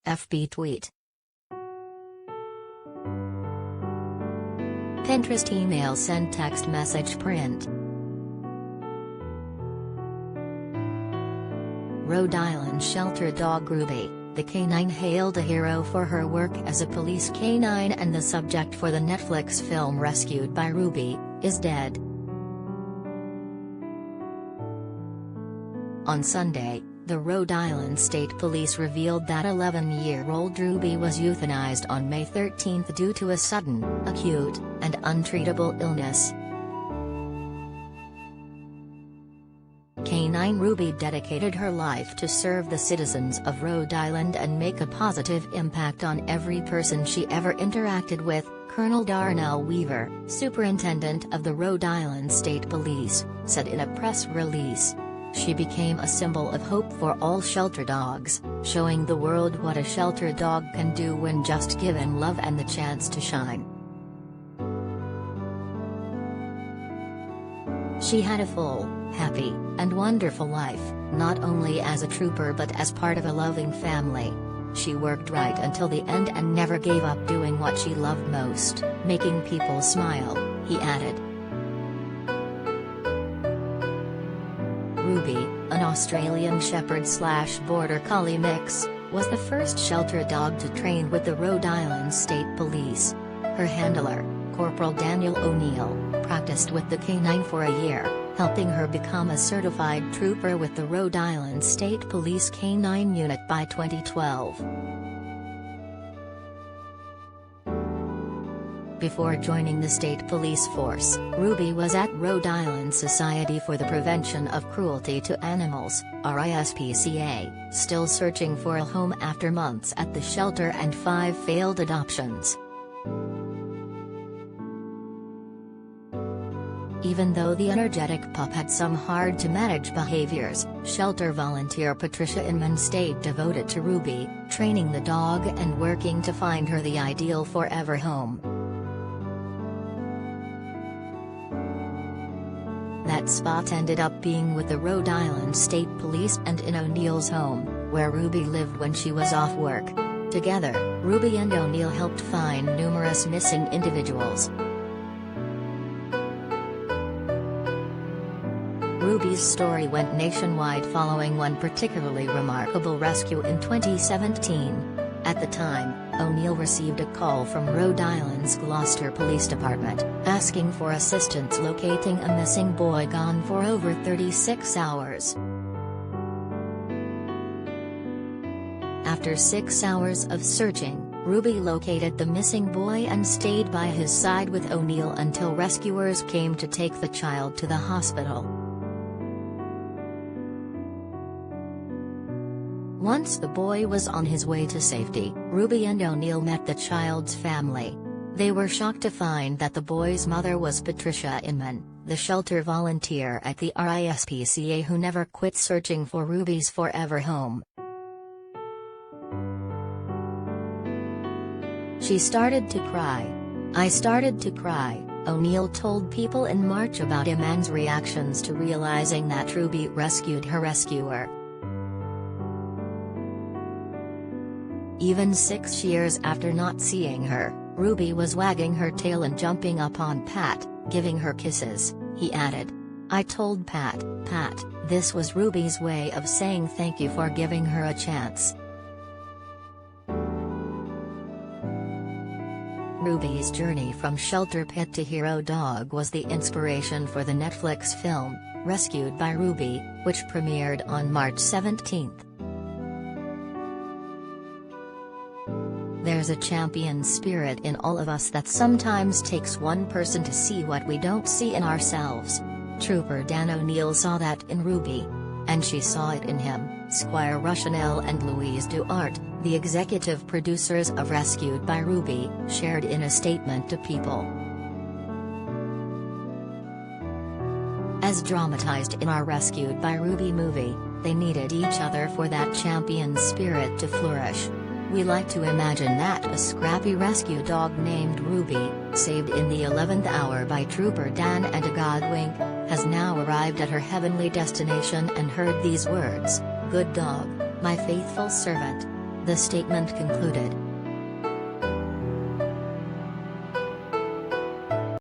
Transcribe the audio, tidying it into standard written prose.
FB tweet. Pinterest email sent text message print. Rhode Island shelter dog Ruby, the canine hailed a hero for her work as a police canine and the subject for the Netflix film Rescued by Ruby, is dead. On Sunday, the Rhode Island State Police revealed that 11-year-old Ruby was euthanized on May 13 due to a sudden, acute, and untreatable illness. Canine Ruby dedicated her life to serve the citizens of Rhode Island and make a positive impact on every person she ever interacted with, Colonel Darnell Weaver, superintendent of the Rhode Island State Police, said in a press release. She became a symbol of hope for all shelter dogs, showing the world what a shelter dog can do when just given love and the chance to shine. She had a full, happy, and wonderful life, not only as a trooper but as part of a loving family. She worked right until the end and never gave up doing what she loved most, making people smile, he added. Ruby, an Australian Shepherd/Border Collie mix, was the first shelter dog to train with the Rhode Island State Police. Her handler, Corporal Daniel O'Neill, practiced with the canine for a year, helping her become a certified trooper with the Rhode Island State Police Canine Unit by 2012. Before joining the state police force, Ruby was at Rhode Island Society for the Prevention of Cruelty to Animals, RISPCA, still searching for a home after months at the shelter and 5 failed adoptions. Even though the energetic pup had some hard-to-manage behaviors, shelter volunteer Patricia Inman stayed devoted to Ruby, training the dog and working to find her the ideal forever home. That spot ended up being with the Rhode Island State Police and in O'Neill's home, where Ruby lived when she was off work. Together, Ruby and O'Neill helped find numerous missing individuals. Ruby's story went nationwide following one particularly remarkable rescue in 2017. At the time, O'Neill received a call from Rhode Island's Gloucester Police Department, asking for assistance locating a missing boy gone for over 36 hours. After 6 hours of searching, Ruby located the missing boy and stayed by his side with O'Neill until rescuers came to take the child to the hospital. Once the boy was on his way to safety, Ruby and O'Neill met the child's family. They were shocked to find that the boy's mother was Patricia Inman, the shelter volunteer at the RISPCA who never quit searching for Ruby's forever home. She started to cry. I started to cry, O'Neill told People in March about Inman's reactions to realizing that Ruby rescued her rescuer. Even 6 years after not seeing her, Ruby was wagging her tail and jumping up on Pat, giving her kisses, he added. I told Pat, this was Ruby's way of saying thank you for giving her a chance. Ruby's journey from shelter pet to hero dog was the inspiration for the Netflix film, Rescued by Ruby, which premiered on March 17. There's a champion spirit in all of us that sometimes takes one person to see what we don't see in ourselves. Trooper Dan O'Neill saw that in Ruby. And she saw it in him, Squire Rushanell and Louise Duarte, the executive producers of Rescued by Ruby, shared in a statement to People. As dramatized in our Rescued by Ruby movie, they needed each other for that champion spirit to flourish. We like to imagine that a scrappy rescue dog named Ruby, saved in the 11th hour by Trooper Dan and a Godwink, has now arrived at her heavenly destination and heard these words, "Good dog, my faithful servant." The statement concluded,